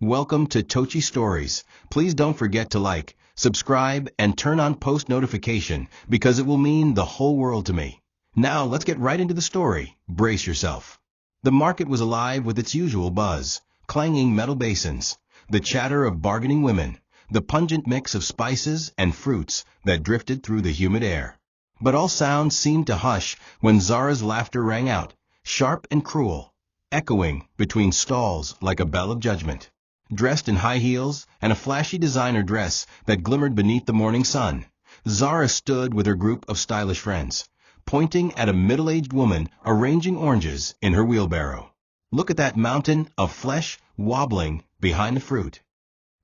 Welcome to TOCHI Stories. Please don't forget to like, subscribe, and turn on post notification because it will mean the whole world to me. Now let's get right into the story. Brace yourself. The market was alive with its usual buzz, clanging metal basins, the chatter of bargaining women, the pungent mix of spices and fruits that drifted through the humid air. But all sounds seemed to hush when Zara's laughter rang out, sharp and cruel, echoing between stalls like a bell of judgment. Dressed in high heels and a flashy designer dress that glimmered beneath the morning sun, Zara stood with her group of stylish friends, pointing at a middle-aged woman arranging oranges in her wheelbarrow. "Look at that mountain of flesh wobbling behind the fruit."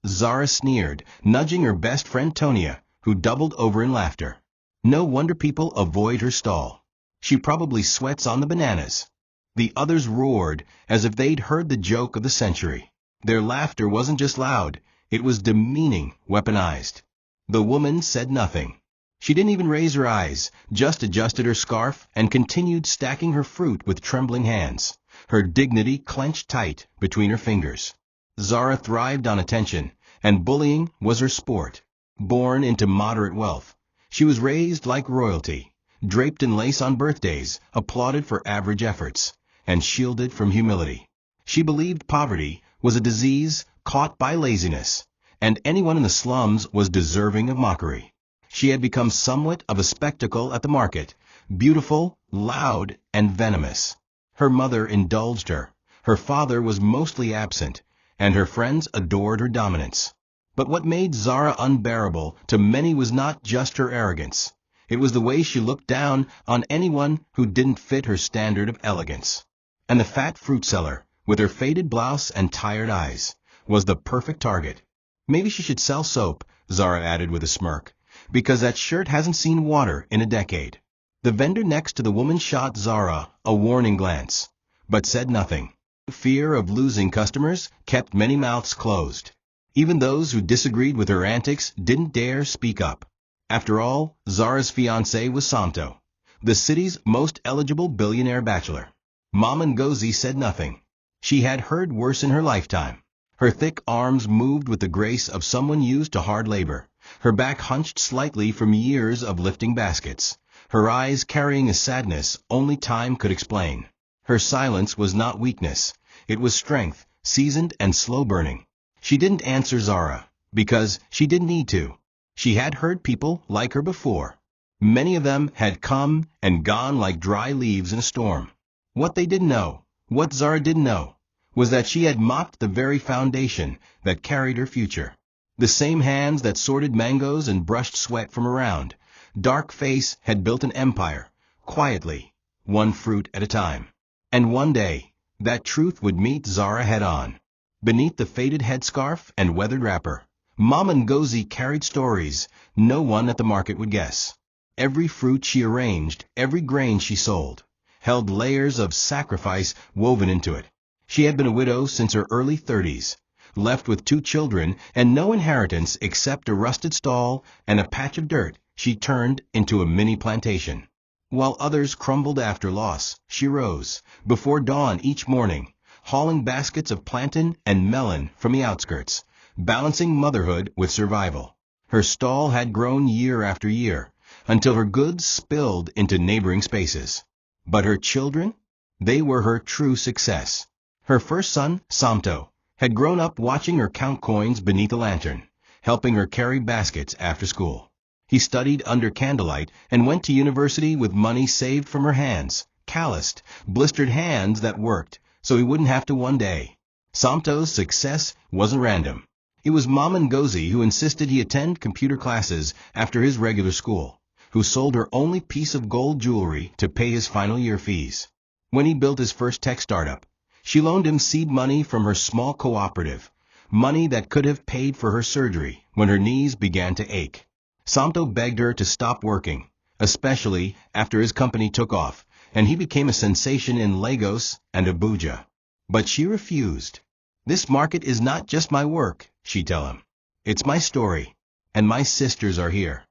Zara sneered, nudging her best friend Tonia, who doubled over in laughter. "No wonder people avoid her stall. She probably sweats on the bananas." The others roared as if they'd heard the joke of the century. Their laughter wasn't just loud, it was demeaning, weaponized. The woman said nothing. She didn't even raise her eyes, just adjusted her scarf and continued stacking her fruit with trembling hands, her dignity clenched tight between her fingers. Zara thrived on attention, and bullying was her sport. Born into moderate wealth, she was raised like royalty, draped in lace on birthdays, applauded for average efforts, and shielded from humility. She believed poverty was a disease caught by laziness, and anyone in the slums was deserving of mockery. She had become somewhat of a spectacle at the market, beautiful, loud, and venomous. Her mother indulged her, her father was mostly absent, and her friends adored her dominance. But what made Zara unbearable to many was not just her arrogance. It was the way she looked down on anyone who didn't fit her standard of elegance. And the fat fruit seller, with her faded blouse and tired eyes, was the perfect target. "Maybe she should sell soap," Zara added with a smirk, "because that shirt hasn't seen water in a decade." The vendor next to the woman shot Zara a warning glance, but said nothing. Fear of losing customers kept many mouths closed. Even those who disagreed with her antics didn't dare speak up. After all, Zara's fiancé was Santo, the city's most eligible billionaire bachelor. Mom Ngozi said nothing. She had heard worse in her lifetime. Her thick arms moved with the grace of someone used to hard labor, her back hunched slightly from years of lifting baskets, her eyes carrying a sadness only time could explain. Her silence was not weakness, it was strength, seasoned and slow-burning. She didn't answer Zara, because she didn't need to. She had heard people like her before. Many of them had come and gone like dry leaves in a storm. What they didn't know, what Zara didn't know, was that she had mocked the very foundation that carried her future. The same hands that sorted mangoes and brushed sweat from around, dark face had built an empire, quietly, one fruit at a time. And one day, that truth would meet Zara head-on. Beneath the faded headscarf and weathered wrapper, Mama Ngozi carried stories no one at the market would guess. Every fruit she arranged, every grain she sold, held layers of sacrifice woven into it. She had been a widow since her early 30s, left with 2 children and no inheritance except a rusted stall and a patch of dirt she turned into a mini plantation. While others crumbled after loss, she rose, before dawn each morning, hauling baskets of plantain and melon from the outskirts, balancing motherhood with survival. Her stall had grown year after year, until her goods spilled into neighboring spaces. But her children? They were her true success. Her first son, Santo, had grown up watching her count coins beneath a lantern, helping her carry baskets after school. He studied under candlelight and went to university with money saved from her hands, calloused, blistered hands that worked, so he wouldn't have to one day. Santo's success wasn't random. It was Mom Ngozi who insisted he attend computer classes after his regular school, who sold her only piece of gold jewelry to pay his final year fees. When he built his first tech startup, she loaned him seed money from her small cooperative, money that could have paid for her surgery when her knees began to ache. Santo begged her to stop working, especially after his company took off, and he became a sensation in Lagos and Abuja. But she refused. "This market is not just my work," she'd tell him. "It's my story, and my sisters are here."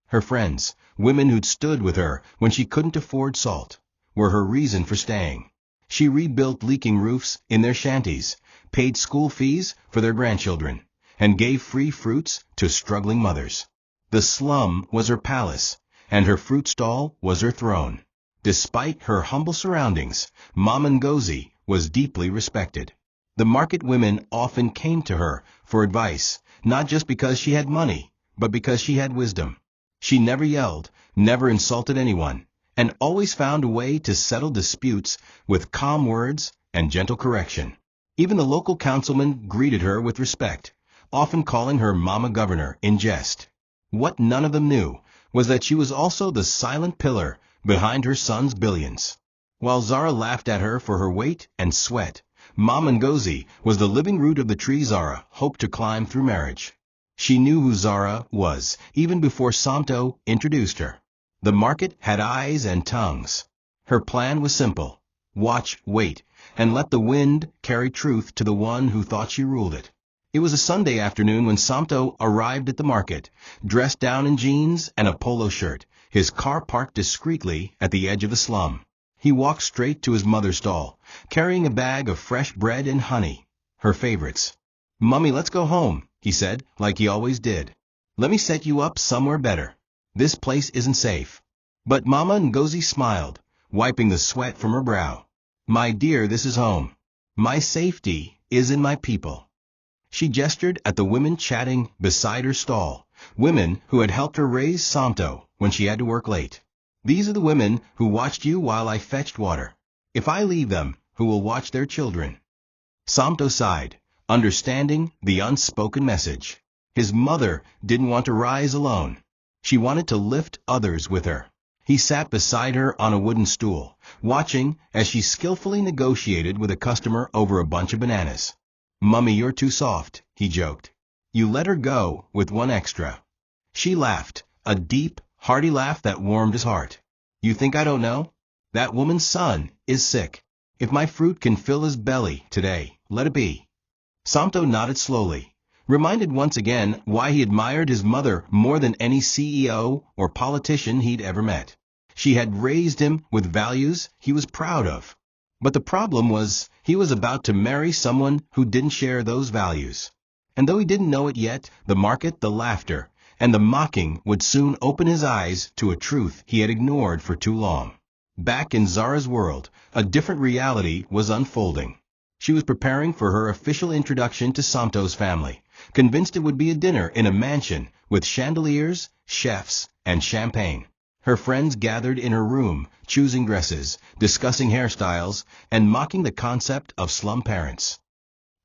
Her friends, women who'd stood with her when she couldn't afford salt, were her reason for staying. She rebuilt leaking roofs in their shanties, paid school fees for their grandchildren, and gave free fruits to struggling mothers. The slum was her palace, and her fruit stall was her throne. Despite her humble surroundings, Mama Ngozi was deeply respected. The market women often came to her for advice, not just because she had money, but because she had wisdom. She never yelled, never insulted anyone, and always found a way to settle disputes with calm words and gentle correction. Even the local councilman greeted her with respect, often calling her Mama Governor in jest. What none of them knew was that she was also the silent pillar behind her son's billions. While Zara laughed at her for her weight and sweat, Mama Ngozi was the living root of the tree Zara hoped to climb through marriage. She knew who Zara was even before Santo introduced her. The market had eyes and tongues. Her plan was simple: watch, wait, and let the wind carry truth to the one who thought she ruled it. It was a Sunday afternoon when Santo arrived at the market, dressed down in jeans and a polo shirt, his car parked discreetly at the edge of the slum. He walked straight to his mother's stall, carrying a bag of fresh bread and honey, her favorites. "Mummy, let's go home," he said, like he always did. "Let me set you up somewhere better. This place isn't safe." But Mama Ngozi smiled, wiping the sweat from her brow. "My dear, this is home. My safety is in my people." She gestured at the women chatting beside her stall, women who had helped her raise Santo when she had to work late. "These are the women who watched you while I fetched water. If I leave them, who will watch their children?" Santo sighed, understanding the unspoken message. His mother didn't want to rise alone. She wanted to lift others with her. He sat beside her on a wooden stool, watching as she skillfully negotiated with a customer over a bunch of bananas. "Mummy, you're too soft," he joked. "You let her go with one extra." She laughed, a deep, hearty laugh that warmed his heart. "You think I don't know? That woman's son is sick. If my fruit can fill his belly today, let it be." Santo nodded slowly, reminded once again why he admired his mother more than any CEO or politician he'd ever met. She had raised him with values he was proud of. But the problem was he was about to marry someone who didn't share those values. And though he didn't know it yet, the market, the laughter, and the mocking would soon open his eyes to a truth he had ignored for too long. Back in Zara's world, a different reality was unfolding. She was preparing for her official introduction to Santo's family, convinced it would be a dinner in a mansion with chandeliers, chefs, and champagne. Her friends gathered in her room, choosing dresses, discussing hairstyles, and mocking the concept of slum parents.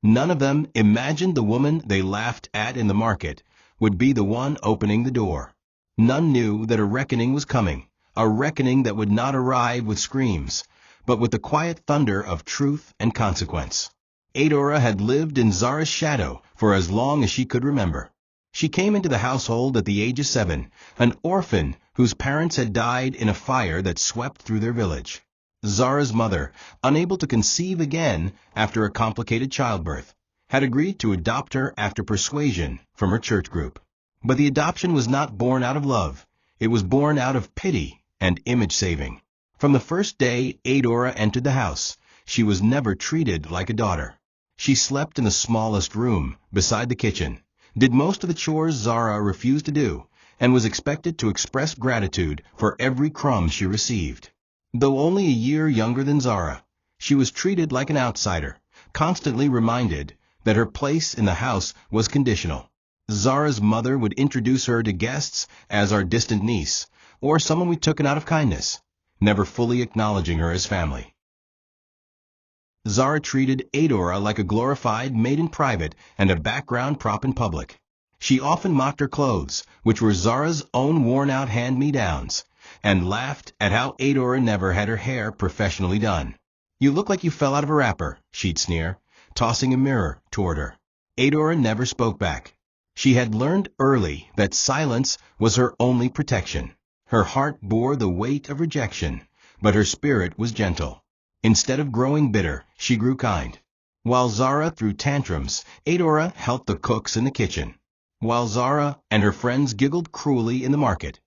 None of them imagined the woman they laughed at in the market would be the one opening the door. None knew that a reckoning was coming, a reckoning that would not arrive with screams, but with the quiet thunder of truth and consequence. Adora had lived in Zara's shadow for as long as she could remember. She came into the household at the age of 7, an orphan whose parents had died in a fire that swept through their village. Zara's mother, unable to conceive again after a complicated childbirth, had agreed to adopt her after persuasion from her church group. But the adoption was not born out of love. It was born out of pity and image-saving. From the first day Adora entered the house, she was never treated like a daughter. She slept in the smallest room, beside the kitchen, did most of the chores Zara refused to do, and was expected to express gratitude for every crumb she received. Though only a year younger than Zara, she was treated like an outsider, constantly reminded that her place in the house was conditional. Zara's mother would introduce her to guests as our distant niece, or someone we took in out of kindness, never fully acknowledging her as family. Zara treated Adora like a glorified maid in private and a background prop in public. She often mocked her clothes, which were Zara's own worn-out hand-me-downs, and laughed at how Adora never had her hair professionally done. "You look like you fell out of a wrapper," she'd sneer, tossing a mirror toward her. Adora never spoke back. She had learned early that silence was her only protection. Her heart bore the weight of rejection, but her spirit was gentle. Instead of growing bitter, she grew kind. While Zara threw tantrums, Adora helped the cooks in the kitchen. While Zara and her friends giggled cruelly in the market,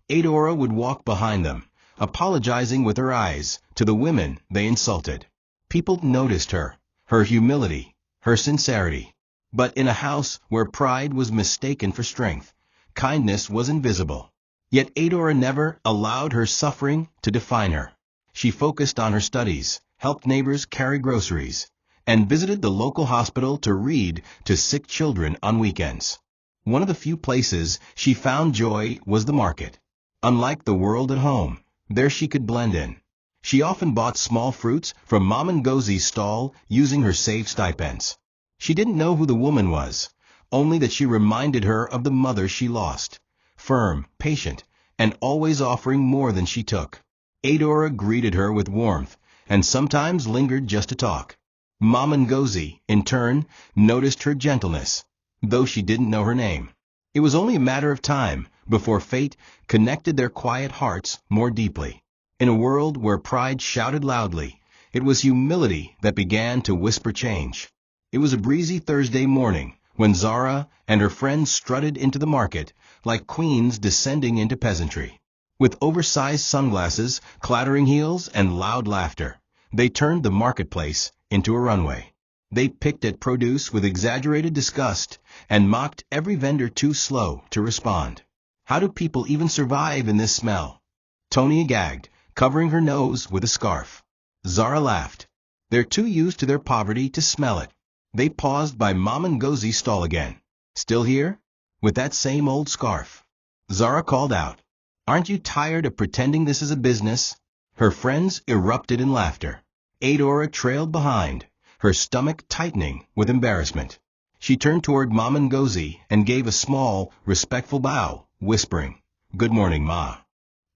Adora would walk behind them, apologizing with her eyes to the women they insulted. People noticed her, her humility, her sincerity. But in a house where pride was mistaken for strength, kindness was invisible. Yet Adora never allowed her suffering to define her. She focused on her studies, helped neighbors carry groceries, and visited the local hospital to read to sick children on weekends. One of the few places she found joy was the market. Unlike the world at home, there she could blend in. She often bought small fruits from Mom and Ngozi's stall using her saved stipends. She didn't know who the woman was, only that she reminded her of the mother she lost. Firm, patient, and always offering more than she took. Adora greeted her with warmth, and sometimes lingered just to talk. Mom and Ngozi, in turn, noticed her gentleness, though she didn't know her name. It was only a matter of time before fate connected their quiet hearts more deeply. In a world where pride shouted loudly, it was humility that began to whisper change. It was a breezy Thursday morning when Zara and her friends strutted into the market like queens descending into peasantry. With oversized sunglasses, clattering heels, and loud laughter, they turned the marketplace into a runway. They picked at produce with exaggerated disgust and mocked every vendor too slow to respond. How do people even survive in this smell? Tony gagged, covering her nose with a scarf. Zara laughed. They're too used to their poverty to smell it. They paused by Mom and Ngozi's stall again. Still here? With that same old scarf. Zara called out. Aren't you tired of pretending this is a business? Her friends erupted in laughter. Adora trailed behind, her stomach tightening with embarrassment. She turned toward Mom and Ngozi and gave a small, respectful bow, whispering, Good morning, Ma.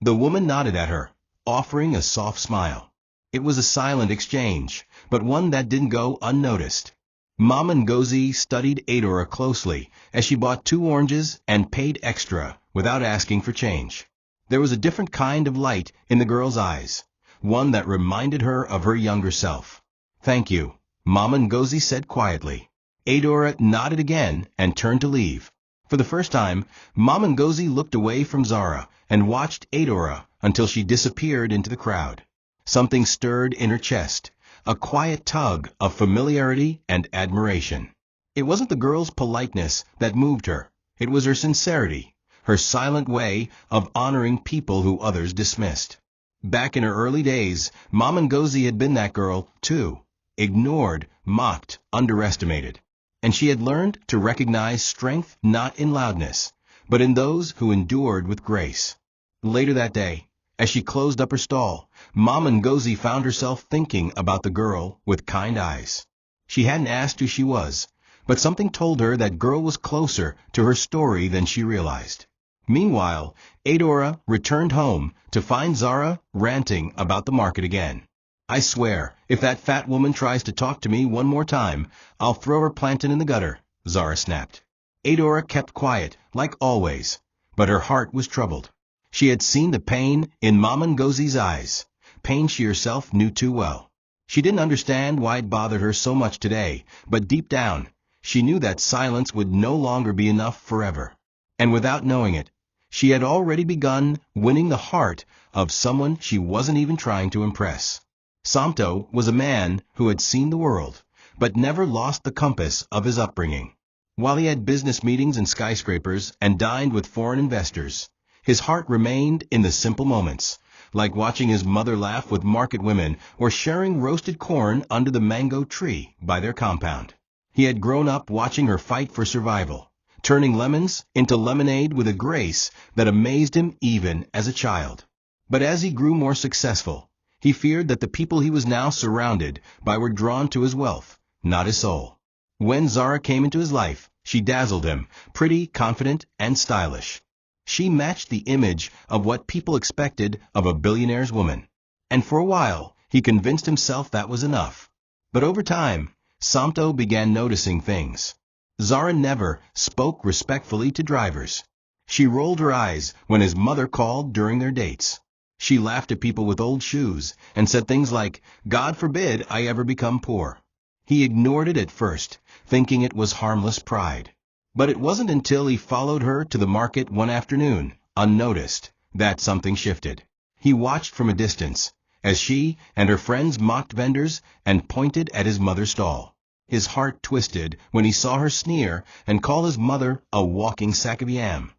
The woman nodded at her, offering a soft smile. It was a silent exchange, but one that didn't go unnoticed. Mom and Ngozi studied Adora closely as she bought 2 oranges and paid extra without asking for change. There was a different kind of light in the girl's eyes, one that reminded her of her younger self. Thank you, Mom and Ngozi said quietly. Adora nodded again and turned to leave. For the first time, Mom and Ngozi looked away from Zara and watched Adora until she disappeared into the crowd. Something stirred in her chest, a quiet tug of familiarity and admiration. It wasn't the girl's politeness that moved her. It was her sincerity, her silent way of honoring people who others dismissed. Back in her early days, Mom and Ngozi had been that girl, too. Ignored, mocked, underestimated. And she had learned to recognize strength not in loudness, but in those who endured with grace. Later that day, as she closed up her stall, Mom and Ngozi found herself thinking about the girl with kind eyes. She hadn't asked who she was, but something told her that girl was closer to her story than she realized. Meanwhile, Adora returned home to find Zara ranting about the market again. I swear, if that fat woman tries to talk to me one more time, I'll throw her plantain in the gutter, Zara snapped. Adora kept quiet, like always, but her heart was troubled. She had seen the pain in Mom and Ngozi's eyes, pain she herself knew too well. She didn't understand why it bothered her so much today, but deep down, she knew that silence would no longer be enough forever. And without knowing it, she had already begun winning the heart of someone she wasn't even trying to impress. Santo was a man who had seen the world, but never lost the compass of his upbringing. While he had business meetings in skyscrapers and dined with foreign investors, his heart remained in the simple moments, like watching his mother laugh with market women or sharing roasted corn under the mango tree by their compound. He had grown up watching her fight for survival, turning lemons into lemonade with a grace that amazed him even as a child. But as he grew more successful, he feared that the people he was now surrounded by were drawn to his wealth, not his soul. When Zara came into his life, she dazzled him, pretty, confident, and stylish. She matched the image of what people expected of a billionaire's woman. And for a while, he convinced himself that was enough. But over time, Santo began noticing things. Zara never spoke respectfully to drivers. She rolled her eyes when his mother called during their dates. She laughed at people with old shoes and said things like, God forbid I ever become poor. He ignored it at first, thinking it was harmless pride. But it wasn't until he followed her to the market one afternoon, unnoticed, that something shifted. He watched from a distance, as she and her friends mocked vendors and pointed at his mother's stall. His heart twisted when he saw her sneer and call his mother a walking sack of yam.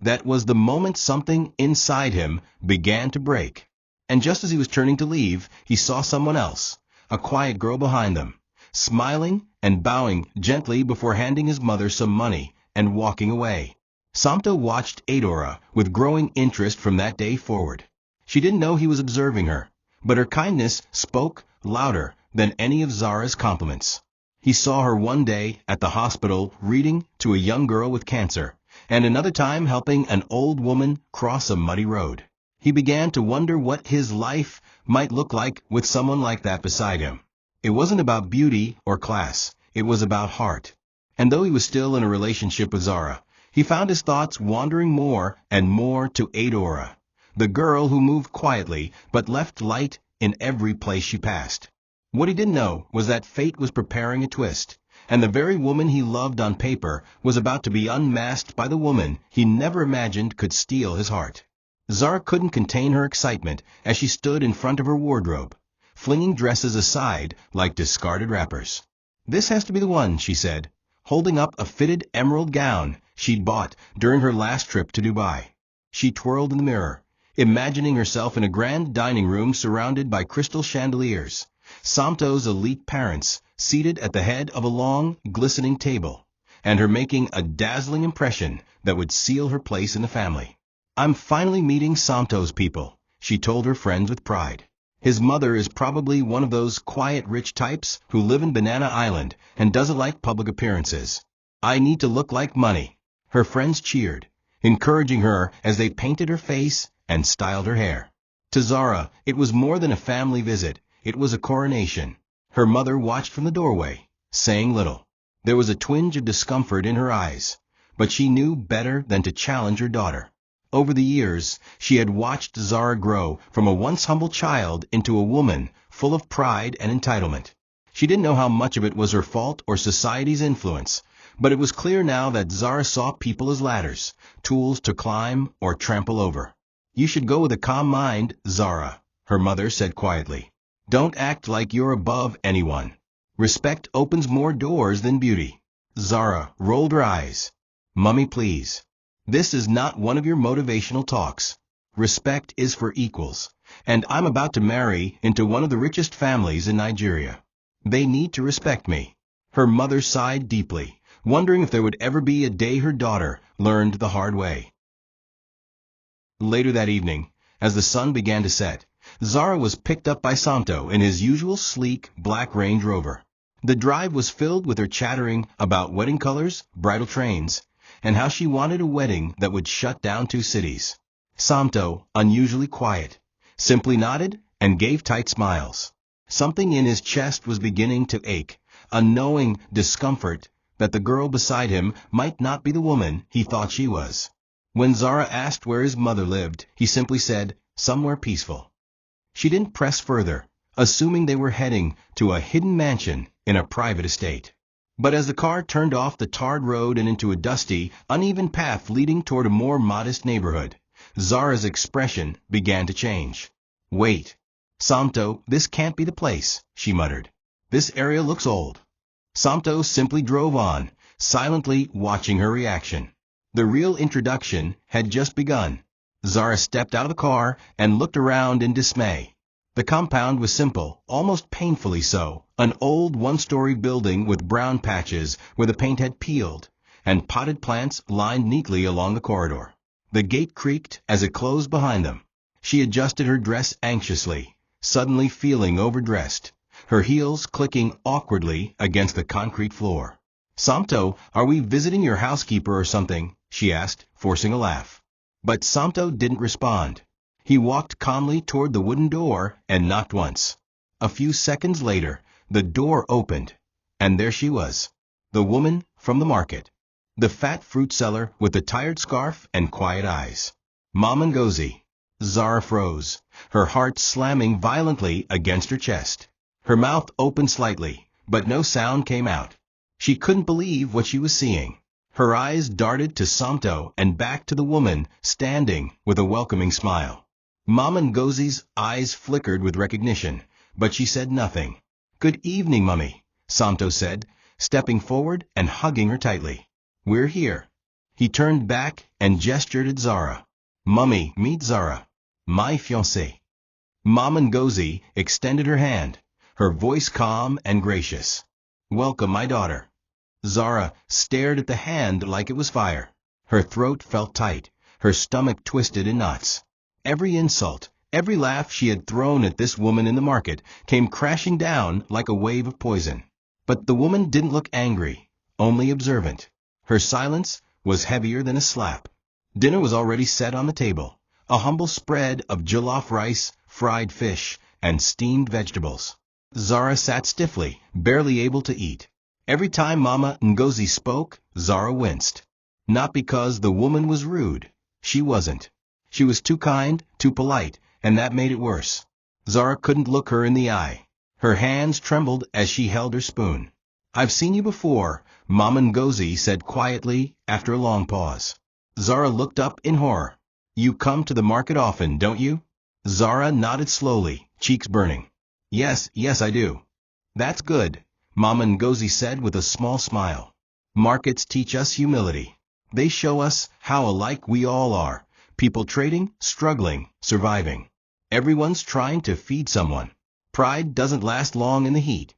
That was the moment something inside him began to break. And just as he was turning to leave, he saw someone else, a quiet girl behind them, smiling and bowing gently before handing his mother some money and walking away. Santo watched Adora with growing interest from that day forward. She didn't know he was observing her, but her kindness spoke louder than any of Zara's compliments. He saw her one day at the hospital reading to a young girl with cancer, and another time helping an old woman cross a muddy road. He began to wonder what his life might look like with someone like that beside him. It wasn't about beauty or class, it was about heart. And though he was still in a relationship with Zara, he found his thoughts wandering more and more to Adora, the girl who moved quietly but left light in every place she passed. What he didn't know was that fate was preparing a twist, and the very woman he loved on paper was about to be unmasked by the woman he never imagined could steal his heart. Zara couldn't contain her excitement as she stood in front of her wardrobe, flinging dresses aside like discarded wrappers. "This has to be the one," she said, holding up a fitted emerald gown she'd bought during her last trip to Dubai. She twirled in the mirror, imagining herself in a grand dining room surrounded by crystal chandeliers, Santo's elite parents seated at the head of a long, glistening table, and her making a dazzling impression that would seal her place in the family. "I'm finally meeting Santo's people," she told her friends with pride. "His mother is probably one of those quiet, rich types who live in Banana Island and doesn't like public appearances. I need to look like money." Her friends cheered, encouraging her as they painted her face and styled her hair. To Zara, it was more than a family visit. It was a coronation. Her mother watched from the doorway, saying little. There was a twinge of discomfort in her eyes, but she knew better than to challenge her daughter. Over the years, she had watched Zara grow from a once humble child into a woman full of pride and entitlement. She didn't know how much of it was her fault or society's influence, but it was clear now that Zara saw people as ladders, tools to climb or trample over. "You should go with a calm mind, Zara," her mother said quietly. "Don't act like you're above anyone. Respect opens more doors than beauty." Zara rolled her eyes. "Mummy, please. This is not one of your motivational talks. Respect is for equals, and I'm about to marry into one of the richest families in Nigeria. They need to respect me." Her mother sighed deeply, wondering if there would ever be a day her daughter learned the hard way. Later that evening, as the sun began to set, Zara was picked up by Santo in his usual sleek black Range Rover. The drive was filled with her chattering about wedding colors, bridal trains, and how she wanted a wedding that would shut down two cities. Santo, unusually quiet, simply nodded and gave tight smiles. Something in his chest was beginning to ache, a knowing discomfort that the girl beside him might not be the woman he thought she was. When Zara asked where his mother lived, he simply said, "Somewhere peaceful." She didn't press further, assuming they were heading to a hidden mansion in a private estate. But as the car turned off the tarred road and into a dusty, uneven path leading toward a more modest neighborhood, Zara's expression began to change. "Wait. Santo, this can't be the place," she muttered. "This area looks old." Santo simply drove on, silently watching her reaction. The real introduction had just begun. Zara stepped out of the car and looked around in dismay. The compound was simple, almost painfully so, an old one-story building with brown patches where the paint had peeled, and potted plants lined neatly along the corridor. The gate creaked as it closed behind them. She adjusted her dress anxiously, suddenly feeling overdressed, her heels clicking awkwardly against the concrete floor. "Santo, are we visiting your housekeeper or something?" she asked, forcing a laugh. But Santo didn't respond. He walked calmly toward the wooden door and knocked once. A few seconds later, the door opened, and there she was, the woman from the market, the fat fruit seller with the tired scarf and quiet eyes. "Mama Ngozi." Zara froze, her heart slamming violently against her chest. Her mouth opened slightly, but no sound came out. She couldn't believe what she was seeing. Her eyes darted to Santo and back to the woman standing with a welcoming smile. Mama Ngozi's eyes flickered with recognition, but she said nothing. "Good evening, Mummy," Santo said, stepping forward and hugging her tightly. We're here. He turned back and gestured at Zara. Mummy, meet Zara, my fiancé. Mama Ngozi extended her hand, her voice calm and gracious. Welcome, my daughter. Zara stared at the hand like it was fire. Her throat felt tight, her stomach twisted in knots. Every insult, every laugh she had thrown at this woman in the market came crashing down like a wave of poison. But the woman didn't look angry, only observant. Her silence was heavier than a slap. Dinner was already set on the table, a humble spread of jollof rice, fried fish, and steamed vegetables. Zara sat stiffly, barely able to eat. Every time Mama Ngozi spoke, Zara winced. Not because the woman was rude. She wasn't. She was too kind, too polite, and that made it worse. Zara couldn't look her in the eye. Her hands trembled as she held her spoon. I've seen you before, Mama Ngozi said quietly after a long pause. Zara looked up in horror. You come to the market often, don't you? Zara nodded slowly, cheeks burning. Yes, I do. That's good, Mama Ngozi said with a small smile. Markets teach us humility. They show us how alike we all are. People trading, struggling, surviving. Everyone's trying to feed someone. Pride doesn't last long in the heat.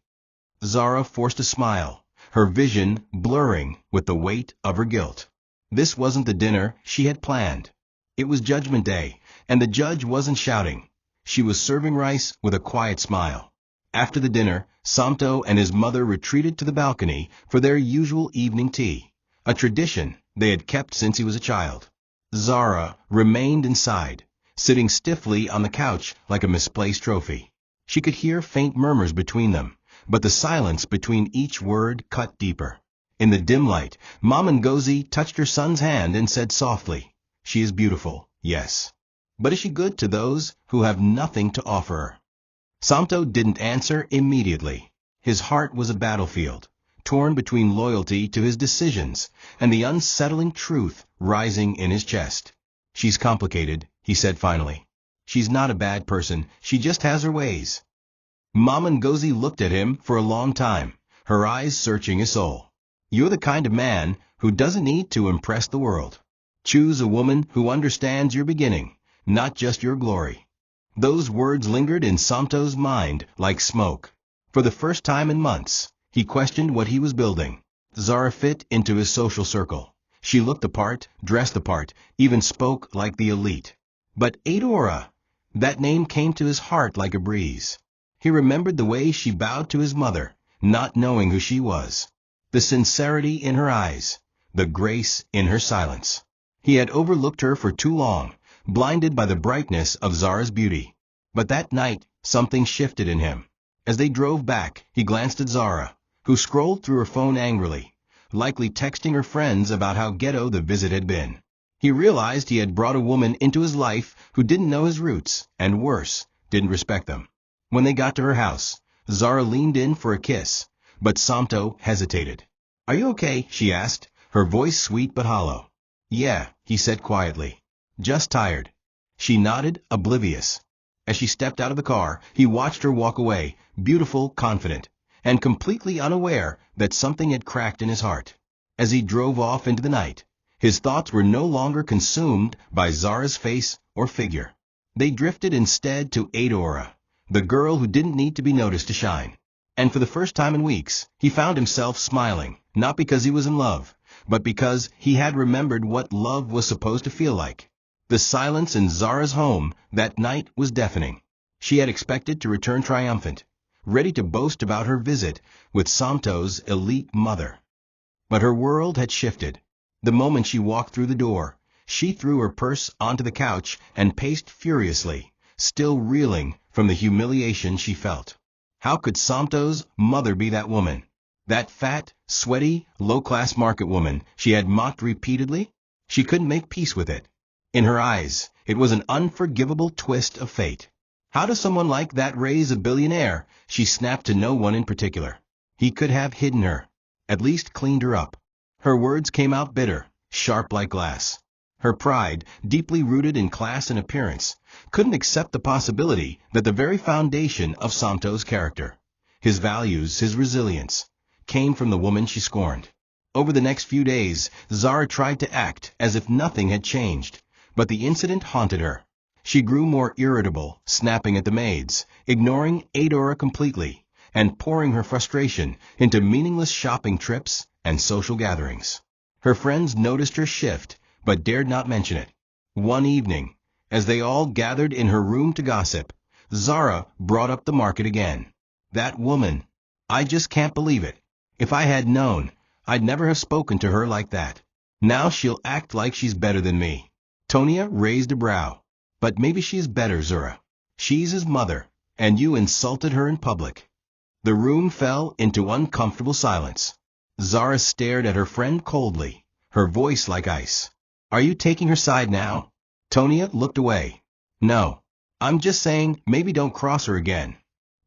Zara forced a smile, her vision blurring with the weight of her guilt. This wasn't the dinner she had planned. It was Judgment Day, and the judge wasn't shouting. She was serving rice with a quiet smile. After the dinner, Santo and his mother retreated to the balcony for their usual evening tea, a tradition they had kept since he was a child. Zara remained inside, sitting stiffly on the couch like a misplaced trophy. She could hear faint murmurs between them, but the silence between each word cut deeper. In the dim light, Mama Ngozi touched her son's hand and said softly, She is beautiful, yes. But is she good to those who have nothing to offer her? Santo didn't answer immediately. His heart was a battlefield, torn between loyalty to his decisions and the unsettling truth rising in his chest. She's complicated, he said finally. She's not a bad person, she just has her ways. Mama Ngozi looked at him for a long time, her eyes searching his soul. You're the kind of man who doesn't need to impress the world. Choose a woman who understands your beginning, not just your glory. Those words lingered in Santo's mind like smoke. For the first time in months, he questioned what he was building. Zara fit into his social circle. She looked the part, dressed the part, even spoke like the elite. But Adora, that name came to his heart like a breeze. He remembered the way she bowed to his mother, not knowing who she was. The sincerity in her eyes, the grace in her silence. He had overlooked her for too long, blinded by the brightness of Zara's beauty. But that night, something shifted in him. As they drove back, he glanced at Zara, who scrolled through her phone angrily, likely texting her friends about how ghetto the visit had been. He realized he had brought a woman into his life who didn't know his roots, and worse, didn't respect them. When they got to her house, Zara leaned in for a kiss, but Santo hesitated. Are you okay? She asked, her voice sweet but hollow. Yeah, he said quietly. Just tired. She nodded, oblivious. As she stepped out of the car, he watched her walk away, beautiful, confident, and completely unaware that something had cracked in his heart. As he drove off into the night, his thoughts were no longer consumed by Zara's face or figure. They drifted instead to Adora, the girl who didn't need to be noticed to shine. And for the first time in weeks, he found himself smiling, not because he was in love, but because he had remembered what love was supposed to feel like. The silence in Zara's home that night was deafening. She had expected to return triumphant, ready to boast about her visit with Santo's elite mother. But her world had shifted. The moment she walked through the door, she threw her purse onto the couch and paced furiously, still reeling from the humiliation she felt. How could Santo's mother be that woman? That fat, sweaty, low-class market woman she had mocked repeatedly? She couldn't make peace with it. In her eyes, it was an unforgivable twist of fate. How does someone like that raise a billionaire? She snapped to no one in particular. He could have hidden her, at least cleaned her up. Her words came out bitter, sharp like glass. Her pride, deeply rooted in class and appearance, couldn't accept the possibility that the very foundation of Santo's character, his values, his resilience, came from the woman she scorned. Over the next few days, Zara tried to act as if nothing had changed, but the incident haunted her. She grew more irritable, snapping at the maids, ignoring Adora completely, and pouring her frustration into meaningless shopping trips and social gatherings. Her friends noticed her shift, but dared not mention it. One evening, as they all gathered in her room to gossip, Zara brought up the market again. That woman. I just can't believe it. If I had known, I'd never have spoken to her like that. Now she'll act like she's better than me. Tonia raised a brow. But maybe she's better, Zara. She's his mother, and you insulted her in public. The room fell into uncomfortable silence. Zara stared at her friend coldly, her voice like ice. Are you taking her side now? Tonia looked away. No. I'm just saying maybe don't cross her again.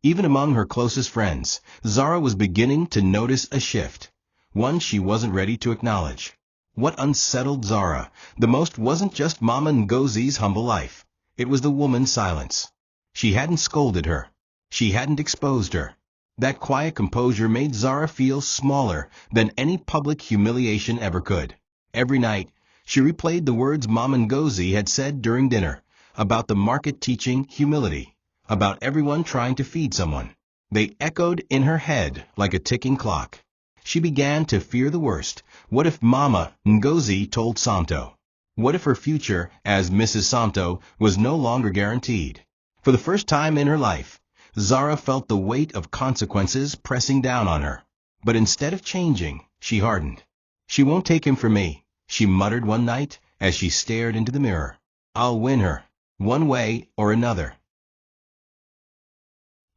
Even among her closest friends, Zara was beginning to notice a shift, one she wasn't ready to acknowledge. What unsettled Zara the most wasn't just Mama Ngozi's humble life. It was the woman's silence. She hadn't scolded her. She hadn't exposed her. That quiet composure made Zara feel smaller than any public humiliation ever could. Every night, she replayed the words Mama Ngozi had said during dinner, about the market teaching humility, about everyone trying to feed someone. They echoed in her head like a ticking clock. She began to fear the worst. What if Mama Ngozi told Santo? What if her future as Mrs. Santo was no longer guaranteed? For the first time in her life, Zara felt the weight of consequences pressing down on her. But instead of changing, she hardened. She won't take him from me, she muttered one night as she stared into the mirror. I'll win her, one way or another.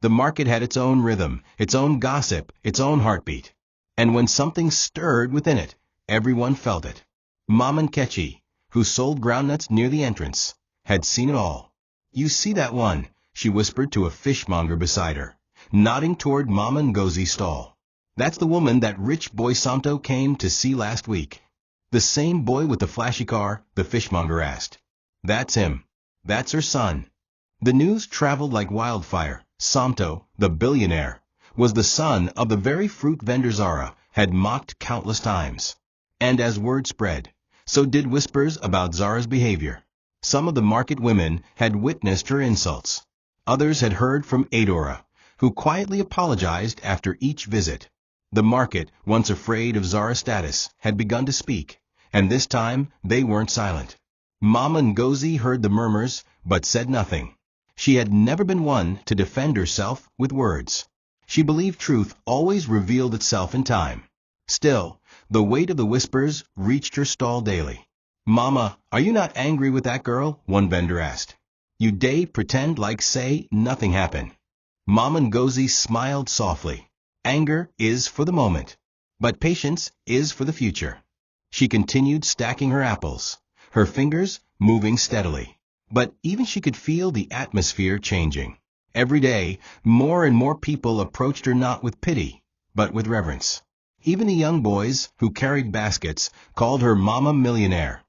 The market had its own rhythm, its own gossip, its own heartbeat. And when something stirred within it, everyone felt it. Mama Nkechi, who sold groundnuts near the entrance, had seen it all. You see that one, she whispered to a fishmonger beside her, nodding toward Mama Ngozi's stall. That's the woman that rich boy Santo came to see last week. The same boy with the flashy car, the fishmonger asked. That's him. That's her son. The news traveled like wildfire. Santo, the billionaire, was the son of the very fruit vendor Zara had mocked countless times. And as word spread, so did whispers about Zara's behavior. Some of the market women had witnessed her insults. Others had heard from Adora, who quietly apologized after each visit. The market, once afraid of Zara's status, had begun to speak, and this time they weren't silent. Mama Ngozi heard the murmurs, but said nothing. She had never been one to defend herself with words. She believed truth always revealed itself in time. Still, the weight of the whispers reached her stall daily. Mama, are you not angry with that girl? One vendor asked. You pretend like say nothing happened. Mama Ngozi smiled softly. Anger is for the moment, but patience is for the future. She continued stacking her apples, her fingers moving steadily. But even she could feel the atmosphere changing. Every day, more and more people approached her not with pity, but with reverence. Even the young boys, who carried baskets, called her Mama Millionaire.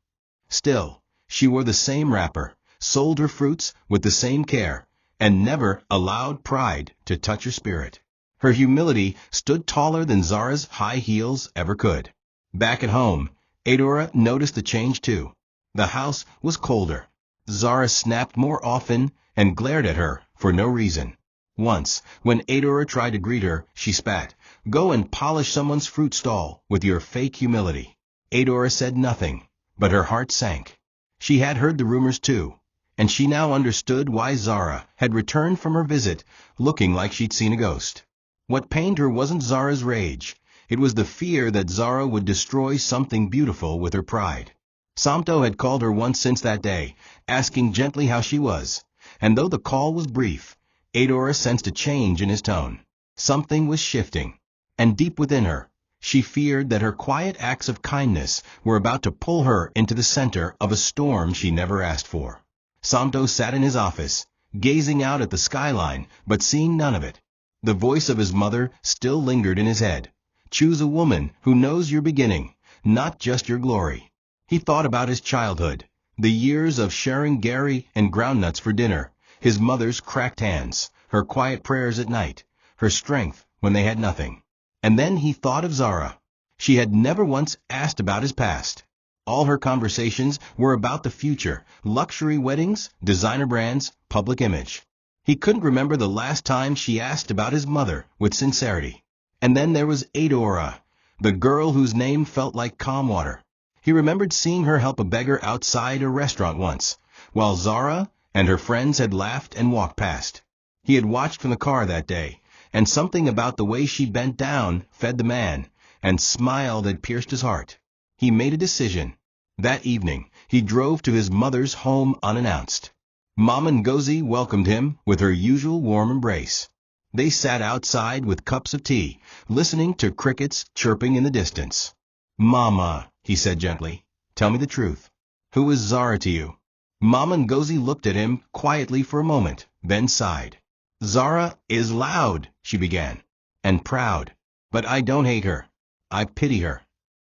Still, she wore the same wrapper, sold her fruits with the same care, and never allowed pride to touch her spirit. Her humility stood taller than Zara's high heels ever could. Back at home, Adora noticed the change too. The house was colder. Zara snapped more often and glared at her for no reason. Once, when Adora tried to greet her, she spat, "Go and polish someone's fruit stall with your fake humility." Adora said nothing, but her heart sank. She had heard the rumors too, and she now understood why Zara had returned from her visit looking like she'd seen a ghost. What pained her wasn't Zara's rage. It was the fear that Zara would destroy something beautiful with her pride. Santo had called her once since that day, asking gently how she was, and though the call was brief, Adora sensed a change in his tone. Something was shifting, and deep within her, she feared that her quiet acts of kindness were about to pull her into the center of a storm she never asked for. Santo sat in his office, gazing out at the skyline, but seeing none of it. The voice of his mother still lingered in his head. Choose a woman who knows your beginning, not just your glory. He thought about his childhood, the years of sharing Gary and groundnuts for dinner, his mother's cracked hands, her quiet prayers at night, her strength when they had nothing. And then he thought of Zara. She had never once asked about his past. All her conversations were about the future, luxury weddings, designer brands, public image. He couldn't remember the last time she asked about his mother with sincerity. And then there was Adora, the girl whose name felt like calm water. He remembered seeing her help a beggar outside a restaurant once, while Zara and her friends had laughed and walked past. He had watched from the car that day, and something about the way she bent down, fed the man, and smiled had pierced his heart. He made a decision. That evening, he drove to his mother's home unannounced. Mama Ngozi welcomed him with her usual warm embrace. They sat outside with cups of tea, listening to crickets chirping in the distance. "Mama," he said gently, "tell me the truth. Who is Zara to you?" Mama Ngozi looked at him quietly for a moment, then sighed. "Zara is loud," she began, "and proud. But I don't hate her. I pity her."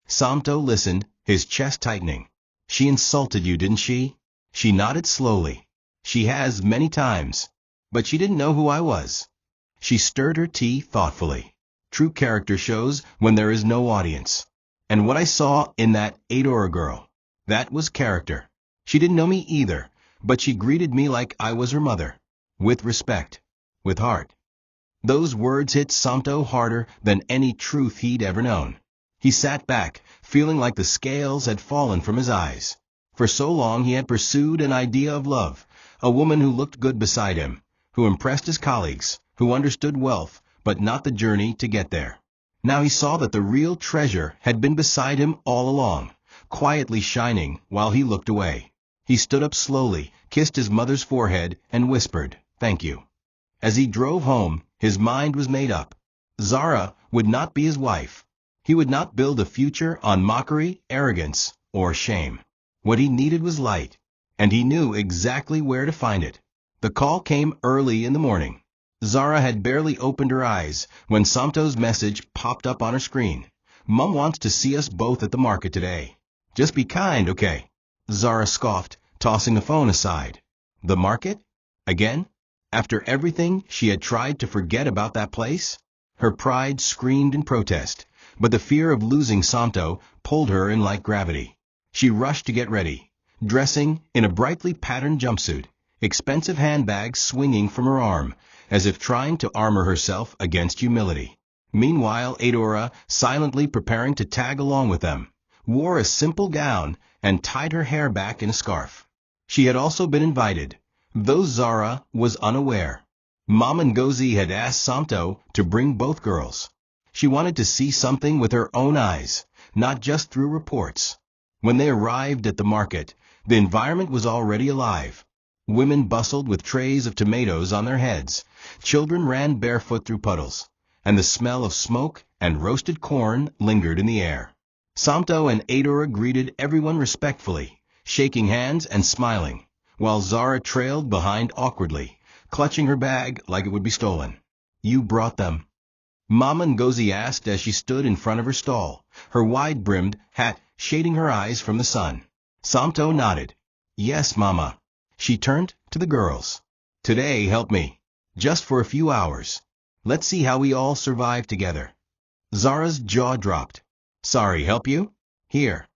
Santo listened, his chest tightening. "She insulted you, didn't she?" She nodded slowly. "She has many times. But she didn't know who I was." She stirred her tea thoughtfully. True character shows when there is no audience. And what I saw in that Adora girl, that was character. She didn't know me either, but she greeted me like I was her mother. With respect. With heart. Those words hit Santo harder than any truth he'd ever known. He sat back, feeling like the scales had fallen from his eyes. For so long he had pursued an idea of love, a woman who looked good beside him, who impressed his colleagues, who understood wealth, but not the journey to get there. Now he saw that the real treasure had been beside him all along, quietly shining while he looked away. He stood up slowly, kissed his mother's forehead, and whispered, "Thank you." As he drove home, his mind was made up. Zara would not be his wife. He would not build a future on mockery, arrogance, or shame. What he needed was light, and he knew exactly where to find it. The call came early in the morning. Zara had barely opened her eyes when Santo's message popped up on her screen. "Mom wants to see us both at the market today. Just be kind, okay?" Zara scoffed, tossing the phone aside. The market? Again? After everything she had tried to forget about that place? Her pride screamed in protest, but the fear of losing Santo pulled her in like gravity. She rushed to get ready, dressing in a brightly patterned jumpsuit, expensive handbags swinging from her arm, as if trying to armor herself against humility. Meanwhile, Adora, silently preparing to tag along with them, wore a simple gown and tied her hair back in a scarf. She had also been invited, though Zara was unaware. Mama Ngozi had asked Santo to bring both girls. She wanted to see something with her own eyes, not just through reports. When they arrived at the market, the environment was already alive. Women bustled with trays of tomatoes on their heads. Children ran barefoot through puddles, and the smell of smoke and roasted corn lingered in the air. Santo and Adora greeted everyone respectfully, shaking hands and smiling, while Zara trailed behind awkwardly, clutching her bag like it would be stolen. "You brought them?" Mama Ngozi asked as she stood in front of her stall, her wide-brimmed hat shading her eyes from the sun. Santo nodded. "Yes, Mama." She turned to the girls. "Today, help me. Just for a few hours. Let's see how we all survive together." Zara's jaw dropped. "Sorry, help you? Here.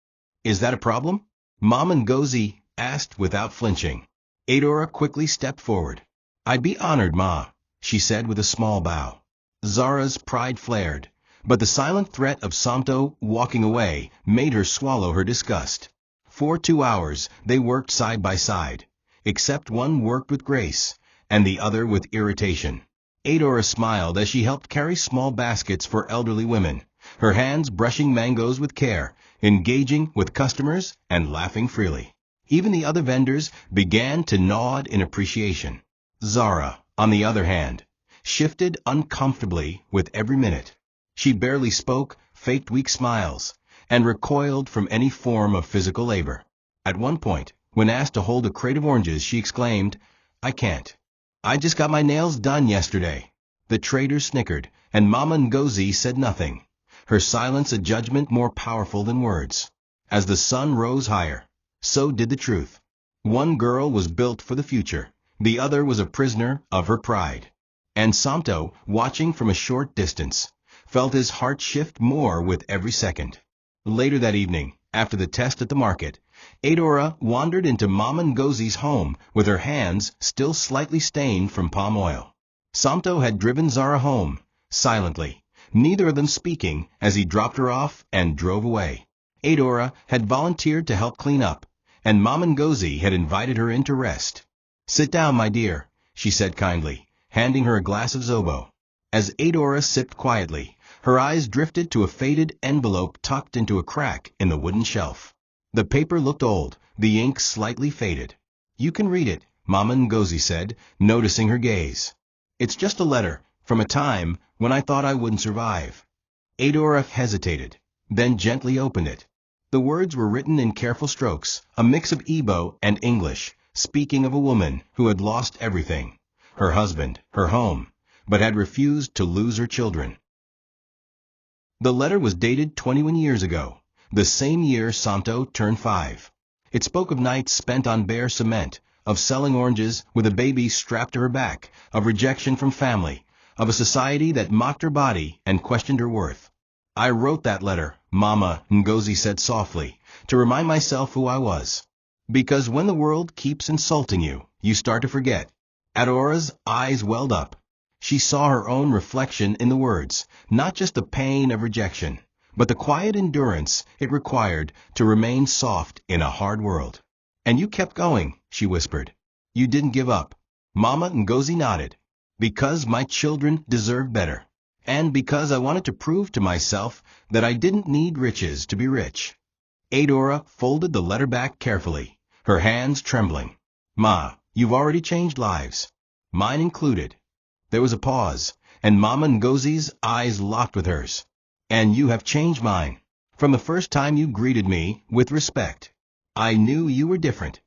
Is that a problem?" Mama Ngozi asked without flinching. Adora quickly stepped forward. "I'd be honored, Ma," she said with a small bow. Zara's pride flared, but the silent threat of Santo walking away made her swallow her disgust. For 2 hours they worked side by side, except one worked with grace, and the other with irritation. Adora smiled as she helped carry small baskets for elderly women, her hands brushing mangoes with care, engaging with customers and laughing freely. Even the other vendors began to nod in appreciation. Zara, on the other hand, shifted uncomfortably with every minute. She barely spoke, faked weak smiles, and recoiled from any form of physical labor. At one point, when asked to hold a crate of oranges, she exclaimed, "I can't. I just got my nails done yesterday." The traders snickered, and Mama Ngozi said nothing, her silence a judgment more powerful than words. As the sun rose higher, so did the truth. One girl was built for the future, the other was a prisoner of her pride. And Santo, watching from a short distance, felt his heart shift more with every second. Later that evening, after the test at the market, Adora wandered into Mama Ngozi's home with her hands still slightly stained from palm oil. Santo had driven Zara home, silently, neither of them speaking as he dropped her off and drove away. Adora had volunteered to help clean up, and Mama Ngozi had invited her in to rest. "Sit down, my dear," she said kindly, handing her a glass of zobo. As Adora sipped quietly, her eyes drifted to a faded envelope tucked into a crack in the wooden shelf. The paper looked old, the ink slightly faded. "You can read it," Mama Ngozi said, noticing her gaze. "It's just a letter, from a time when I thought I wouldn't survive." Adora hesitated, then gently opened it. The words were written in careful strokes, a mix of Igbo and English, speaking of a woman who had lost everything, her husband, her home, but had refused to lose her children. The letter was dated 21 years ago, the same year Santo turned 5. It spoke of nights spent on bare cement, of selling oranges with a baby strapped to her back, of rejection from family, of a society that mocked her body and questioned her worth. "I wrote that letter," Mama Ngozi said softly, "to remind myself who I was. Because when the world keeps insulting you, you start to forget." Adora's eyes welled up. She saw her own reflection in the words, not just the pain of rejection, but the quiet endurance it required to remain soft in a hard world. "And you kept going," she whispered. "You didn't give up." Mama Ngozi nodded. "Because my children deserve better. And because I wanted to prove to myself that I didn't need riches to be rich." Adora folded the letter back carefully, her hands trembling. "Ma, you've already changed lives. Mine included." There was a pause, and Mama Ngozi's eyes locked with hers. "And you have changed mine. From the first time you greeted me with respect, I knew you were different."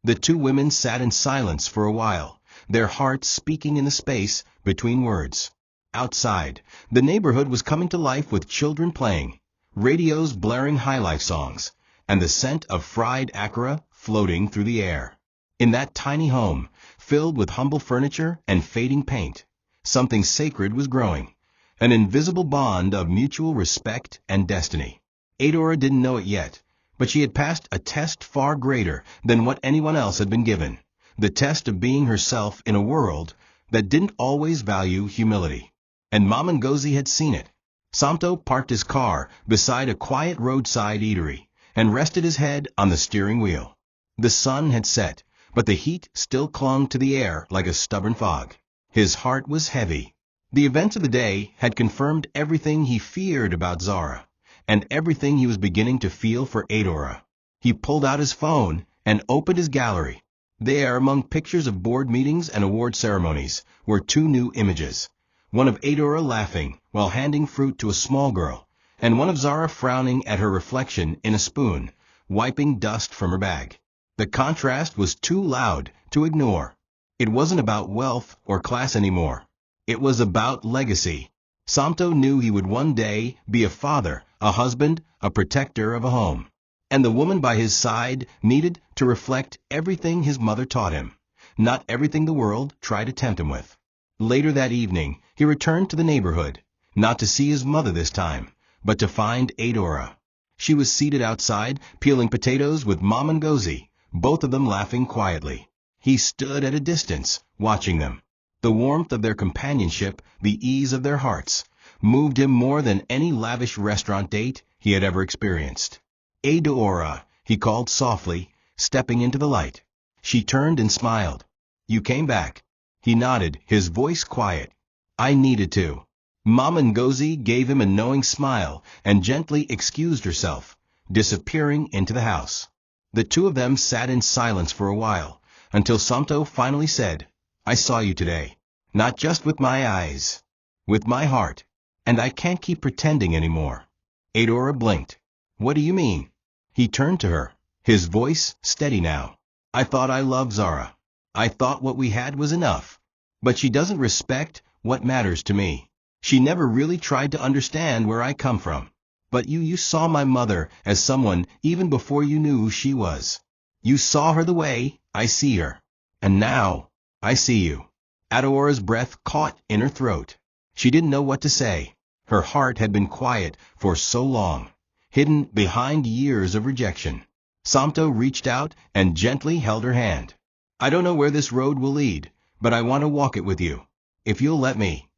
The two women sat in silence for a while, their hearts speaking in the space between words. Outside, the neighborhood was coming to life with children playing, radios blaring highlife songs, and the scent of fried akara floating through the air. In that tiny home, filled with humble furniture and fading paint, something sacred was growing, an invisible bond of mutual respect and destiny. Adora didn't know it yet, but she had passed a test far greater than what anyone else had been given, the test of being herself in a world that didn't always value humility. And Mama Ngozi had seen it. Santo parked his car beside a quiet roadside eatery and rested his head on the steering wheel. The sun had set, but the heat still clung to the air like a stubborn fog. His heart was heavy. The events of the day had confirmed everything he feared about Zara, and everything he was beginning to feel for Adora. He pulled out his phone and opened his gallery. There, among pictures of board meetings and award ceremonies, were two new images. One of Adora laughing while handing fruit to a small girl, and one of Zara frowning at her reflection in a spoon, wiping dust from her bag. The contrast was too loud to ignore. It wasn't about wealth or class anymore. It was about legacy. Santo knew he would one day be a father, a husband, a protector of a home. And the woman by his side needed to reflect everything his mother taught him, not everything the world tried to tempt him with. Later that evening, he returned to the neighborhood, not to see his mother this time, but to find Adora. She was seated outside, peeling potatoes with Mama Ngozi, both of them laughing quietly. He stood at a distance, watching them. The warmth of their companionship, the ease of their hearts, moved him more than any lavish restaurant date he had ever experienced. "Adora," he called softly, stepping into the light. She turned and smiled. "You came back." He nodded, his voice quiet. "I needed to." Mama Ngozi gave him a knowing smile and gently excused herself, disappearing into the house. The two of them sat in silence for a while, until Santo finally said, "I saw you today. Not just with my eyes, with my heart. And I can't keep pretending anymore." Adora blinked. "What do you mean?" He turned to her, his voice steady now. "I thought I loved Zara. I thought what we had was enough. But she doesn't respect what matters to me. She never really tried to understand where I come from. But you saw my mother as someone even before you knew who she was. You saw her the way I see her. And now I see you." Adora's breath caught in her throat. She didn't know what to say. Her heart had been quiet for so long, hidden behind years of rejection. Santo reached out and gently held her hand. I don't know where this road will lead, but I want to walk it with you, if you'll let me.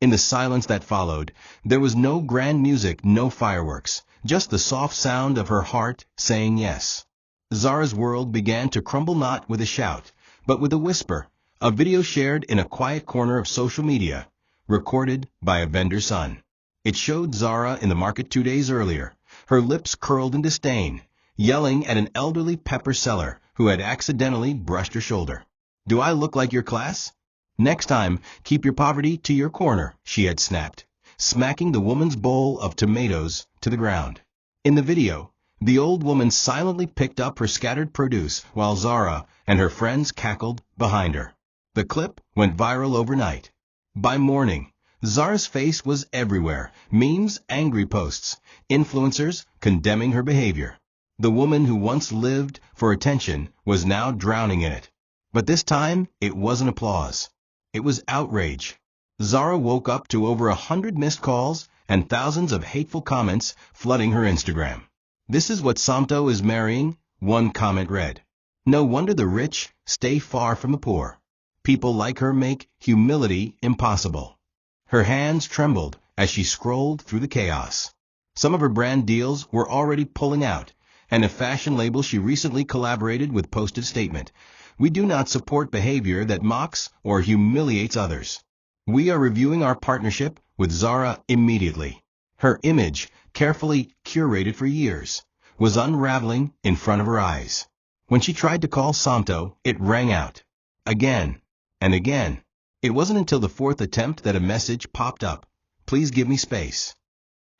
In the silence that followed, there was no grand music, no fireworks, just the soft sound of her heart saying yes. Zara's world began to crumble, not with a shout, but with a whisper, a video shared in a quiet corner of social media, recorded by a vendor's son. It showed Zara in the market 2 days earlier, her lips curled in disdain, yelling at an elderly pepper seller who had accidentally brushed her shoulder. Do I look like your class? Next time, keep your poverty to your corner, she had snapped, smacking the woman's bowl of tomatoes to the ground. In the video, the old woman silently picked up her scattered produce while Zara and her friends cackled behind her. The clip went viral overnight. By morning, Zara's face was everywhere, memes, angry posts, influencers condemning her behavior. The woman who once lived for attention was now drowning in it. But this time, it wasn't applause. It was outrage. Zara woke up to over 100 missed calls and thousands of hateful comments flooding her Instagram. This is what Santo is marrying, one comment read. No wonder the rich stay far from the poor. People like her make humility impossible. Her hands trembled as she scrolled through the chaos. Some of her brand deals were already pulling out, and a fashion label she recently collaborated with posted a statement. We do not support behavior that mocks or humiliates others. We are reviewing our partnership with Zara immediately. Her image, carefully curated for years, was unraveling in front of her eyes. When she tried to call Santo, it rang out. Again and again. It wasn't until the fourth attempt that a message popped up. Please give me space.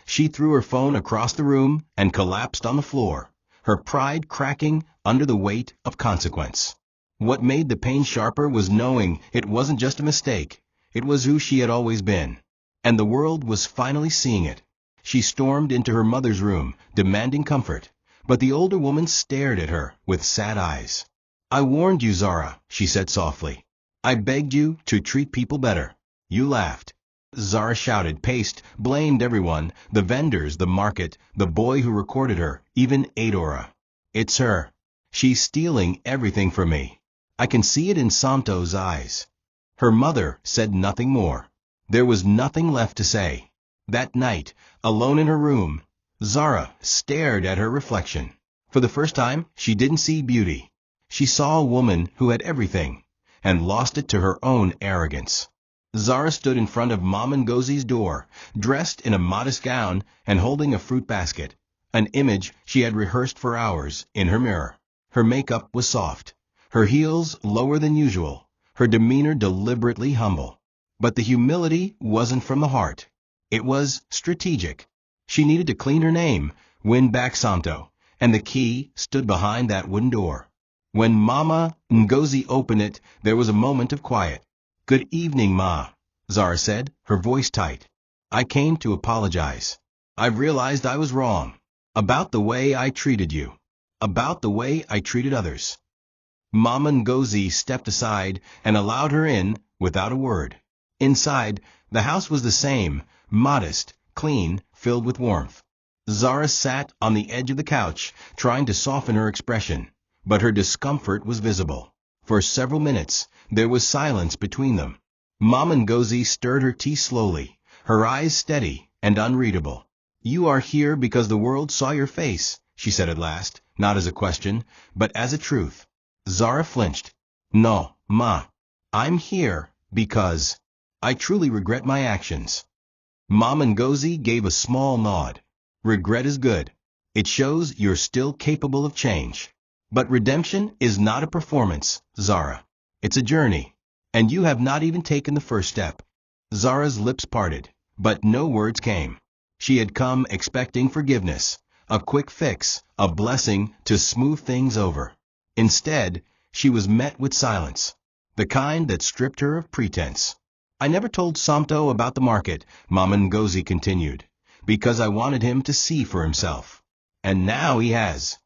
She threw her phone across the room and collapsed on the floor, her pride cracking under the weight of consequence. What made the pain sharper was knowing it wasn't just a mistake. It was who she had always been. And the world was finally seeing it. She stormed into her mother's room, demanding comfort. But the older woman stared at her with sad eyes. I warned you, Zara, she said softly. I begged you to treat people better. You laughed. Zara shouted, paced, blamed everyone, the vendors, the market, the boy who recorded her, even Adora. It's her. She's stealing everything from me. I can see it in Santo's eyes. Her mother said nothing more. There was nothing left to say. That night, alone in her room, Zara stared at her reflection. For the first time, she didn't see beauty. She saw a woman who had everything, and lost it to her own arrogance. Zara stood in front of Mom Ngozi's door, dressed in a modest gown and holding a fruit basket, an image she had rehearsed for hours in her mirror. Her makeup was soft, her heels lower than usual, her demeanor deliberately humble. But the humility wasn't from the heart. It was strategic. She needed to clean her name, win back Santo, and the key stood behind that wooden door. When Mama Ngozi opened it, there was a moment of quiet. Good evening, Ma, Zara said, her voice tight. I came to apologize. I've realized I was wrong. About the way I treated you. About the way I treated others. Mama Ngozi stepped aside and allowed her in without a word. Inside, the house was the same, modest, clean, filled with warmth. Zara sat on the edge of the couch, trying to soften her expression, but her discomfort was visible. For several minutes, there was silence between them. Mama Ngozi stirred her tea slowly, her eyes steady and unreadable. You are here because the world saw your face, she said at last, not as a question, but as a truth. Zara flinched. No, Ma. I'm here because I truly regret my actions. Mama Ngozi gave a small nod. Regret is good. It shows you're still capable of change. But redemption is not a performance, Zara. It's a journey. And you have not even taken the first step. Zara's lips parted, but no words came. She had come expecting forgiveness, a quick fix, a blessing to smooth things over. Instead, she was met with silence, the kind that stripped her of pretense. I never told Santo about the market, Mama Ngozi continued, because I wanted him to see for himself. And now he has.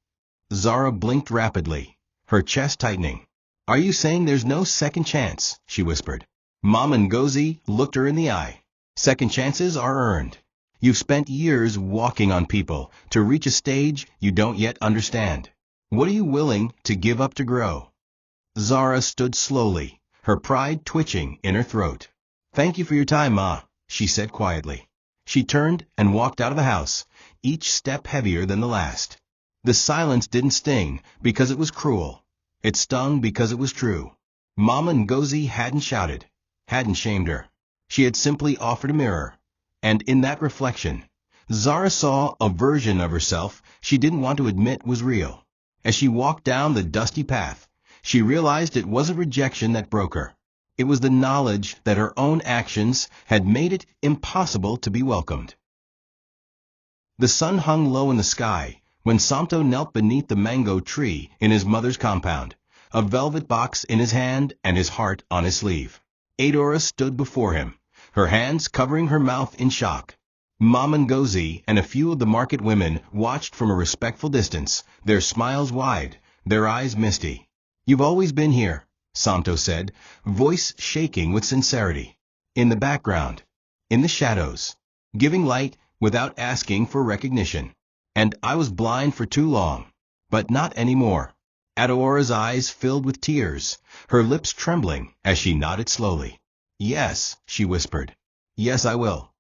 Zara blinked rapidly, her chest tightening. Are you saying there's no second chance? She whispered. Mom Ngozi looked her in the eye. Second chances are earned. You've spent years walking on people to reach a stage you don't yet understand. What are you willing to give up to grow? Zara stood slowly, her pride twitching in her throat. Thank you for your time, Ma, she said quietly. She turned and walked out of the house, each step heavier than the last. The silence didn't sting because it was cruel. It stung because it was true. Mama Ngozi hadn't shouted, hadn't shamed her. She had simply offered a mirror. And in that reflection, Zara saw a version of herself she didn't want to admit was real. As she walked down the dusty path, she realized it wasn't rejection that broke her. It was the knowledge that her own actions had made it impossible to be welcomed. The sun hung low in the sky when Santo knelt beneath the mango tree in his mother's compound, a velvet box in his hand and his heart on his sleeve. Adora stood before him, her hands covering her mouth in shock. Mama Ngozi and a few of the market women watched from a respectful distance, their smiles wide, their eyes misty. You've always been here, Santo said, voice shaking with sincerity. In the background, in the shadows, giving light without asking for recognition. And I was blind for too long, but not anymore. Adora's eyes filled with tears, her lips trembling as she nodded slowly. Yes, she whispered. Yes, I will.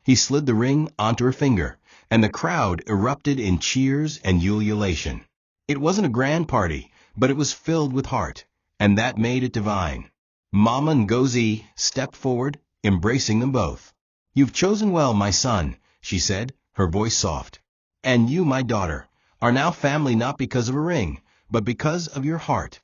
He slid the ring onto her finger, and the crowd erupted in cheers and ululation. It wasn't a grand party, but it was filled with heart, and that made it divine. Mama Ngozi stepped forward, embracing them both. You've chosen well, my son, she said, her voice soft. And you, my daughter, are now family not because of a ring, but because of your heart.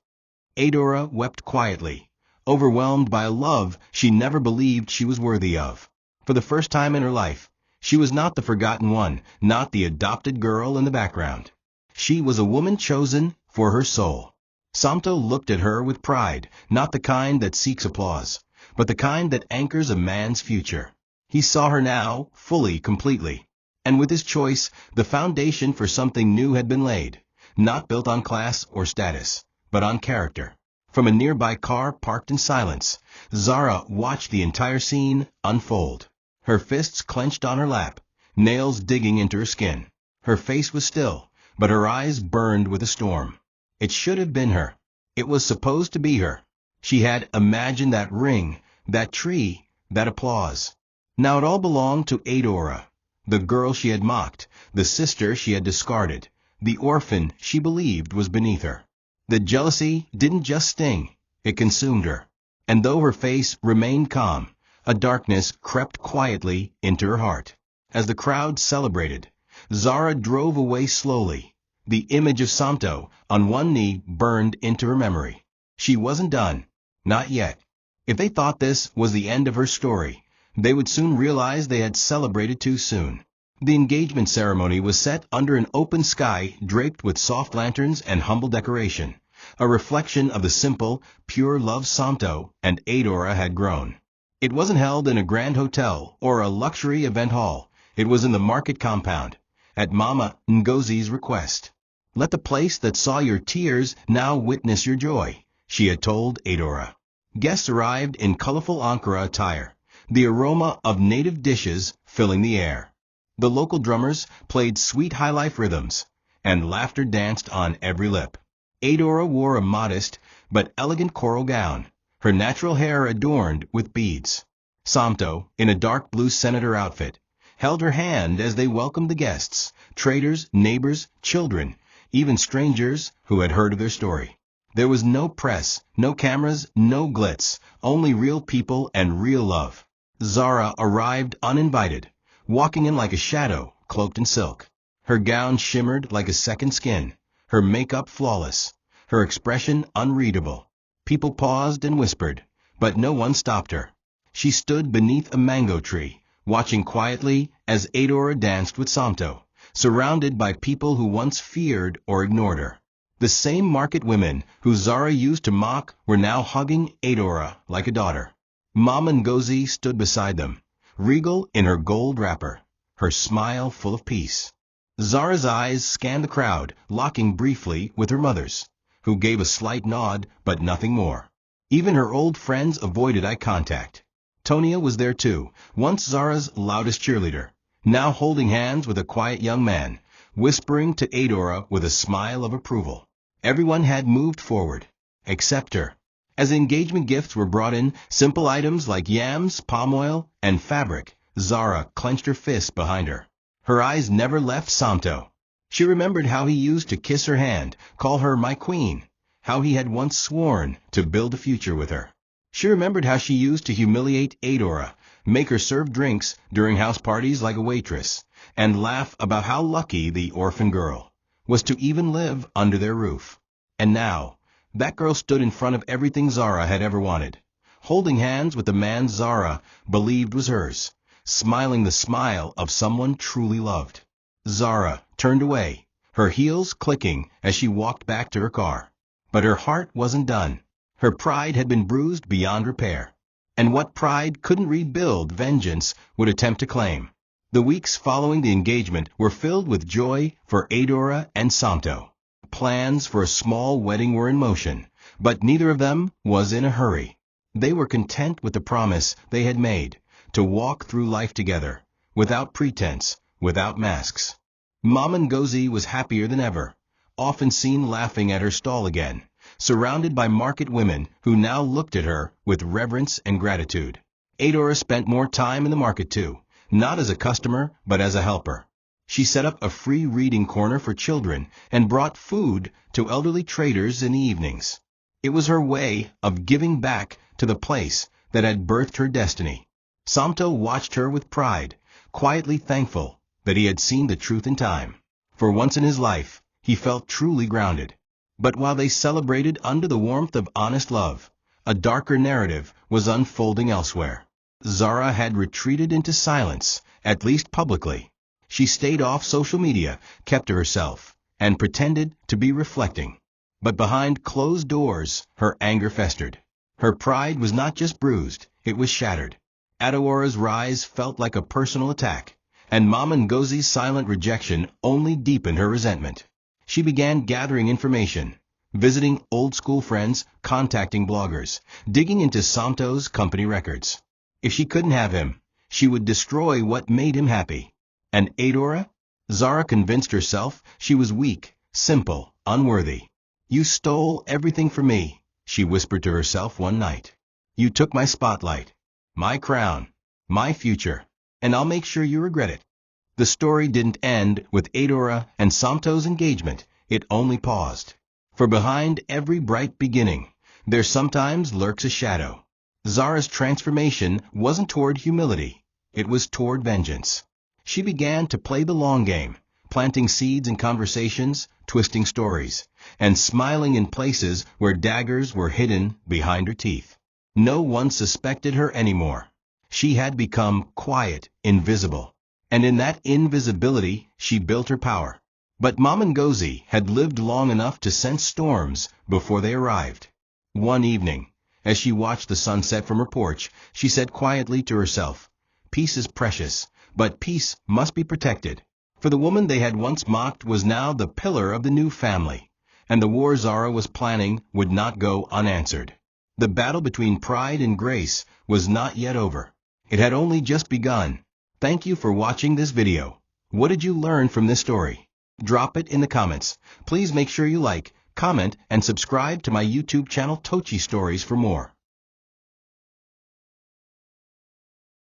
Adora wept quietly, overwhelmed by a love she never believed she was worthy of. For the first time in her life, she was not the forgotten one, not the adopted girl in the background. She was a woman chosen for her soul. Santo looked at her with pride, not the kind that seeks applause, but the kind that anchors a man's future. He saw her now, fully, completely. And with his choice, the foundation for something new had been laid, not built on class or status, but on character. From a nearby car parked in silence, Zara watched the entire scene unfold. Her fists clenched on her lap, nails digging into her skin. Her face was still, but her eyes burned with a storm. It should have been her. It was supposed to be her. She had imagined that ring, that tree, that applause. Now it all belonged to Adora, the girl she had mocked, the sister she had discarded, the orphan she believed was beneath her. The jealousy didn't just sting, it consumed her. And though her face remained calm, a darkness crept quietly into her heart. As the crowd celebrated, Zara drove away slowly. The image of Santo on one knee burned into her memory. She wasn't done. Not yet. If they thought this was the end of her story, they would soon realize they had celebrated too soon. The engagement ceremony was set under an open sky draped with soft lanterns and humble decoration, a reflection of the simple, pure love Santo and Adora had grown. It wasn't held in a grand hotel or a luxury event hall. It was in the market compound, at Mama Ngozi's request. Let the place that saw your tears now witness your joy, she had told Adora. Guests arrived in colorful Ankara attire, the aroma of native dishes filling the air. The local drummers played sweet high-life rhythms, and laughter danced on every lip. Adora wore a modest but elegant coral gown, her natural hair adorned with beads. Santo, in a dark blue senator outfit, held her hand as they welcomed the guests, traders, neighbors, children, even strangers who had heard of their story. There was no press, no cameras, no glitz, only real people and real love. Zara arrived uninvited, walking in like a shadow, cloaked in silk. Her gown shimmered like a second skin, her makeup flawless, her expression unreadable. People paused and whispered, but no one stopped her. She stood beneath a mango tree, watching quietly as Adora danced with Santo, surrounded by people who once feared or ignored her. The same market women who Zara used to mock were now hugging Adora like a daughter. Mama Ngozi stood beside them, regal in her gold wrapper, her smile full of peace. Zara's eyes scanned the crowd, locking briefly with her mother's, who gave a slight nod but nothing more. Even her old friends avoided eye contact. Tonia was there too, once Zara's loudest cheerleader, now holding hands with a quiet young man, whispering to Adora with a smile of approval. Everyone had moved forward, except her. As engagement gifts were brought in, simple items like yams, palm oil, and fabric, Zara clenched her fists behind her. Her eyes never left Santo. She remembered how he used to kiss her hand, call her my queen, how he had once sworn to build a future with her. She remembered how she used to humiliate Adora, make her serve drinks during house parties like a waitress, and laugh about how lucky the orphan girl was to even live under their roof. And now, that girl stood in front of everything Zara had ever wanted, holding hands with the man Zara believed was hers, smiling the smile of someone truly loved. Zara turned away, her heels clicking as she walked back to her car. But her heart wasn't done. Her pride had been bruised beyond repair. And what pride couldn't rebuild, vengeance would attempt to claim. The weeks following the engagement were filled with joy for Adora and Santo. Plans for a small wedding were in motion, but neither of them was in a hurry. They were content with the promise they had made, to walk through life together, without pretense, without masks. Mama Ngozi was happier than ever, often seen laughing at her stall again, surrounded by market women who now looked at her with reverence and gratitude. Adora spent more time in the market too, not as a customer, but as a helper. She set up a free reading corner for children and brought food to elderly traders in the evenings. It was her way of giving back to the place that had birthed her destiny. Santo watched her with pride, quietly thankful that he had seen the truth in time. For once in his life, he felt truly grounded. But while they celebrated under the warmth of honest love, a darker narrative was unfolding elsewhere. Zara had retreated into silence, at least publicly. She stayed off social media, kept to herself, and pretended to be reflecting. But behind closed doors, her anger festered. Her pride was not just bruised, it was shattered. Adora's rise felt like a personal attack, and Mama Ngozi's silent rejection only deepened her resentment. She began gathering information, visiting old school friends, contacting bloggers, digging into Santo's company records. If she couldn't have him, she would destroy what made him happy. And Adora? Zara convinced herself she was weak, simple, unworthy. "You stole everything from me," she whispered to herself one night. "You took my spotlight, my crown, my future, and I'll make sure you regret it." The story didn't end with Adora and Santo's engagement, it only paused. For behind every bright beginning, there sometimes lurks a shadow. Zara's transformation wasn't toward humility, it was toward vengeance. She began to play the long game, planting seeds in conversations, twisting stories, and smiling in places where daggers were hidden behind her teeth. No one suspected her anymore. She had become quiet, invisible. And in that invisibility, she built her power. But Mama Ngozi had lived long enough to sense storms before they arrived. One evening, as she watched the sunset from her porch, she said quietly to herself, "Peace is precious, but peace must be protected." For the woman they had once mocked was now the pillar of the new family, and the war Zara was planning would not go unanswered. The battle between pride and grace was not yet over. It had only just begun. Thank you for watching this video. What did you learn from this story? Drop it in the comments. Please make sure you like, comment, and subscribe to my YouTube channel TOCHI Stories for more.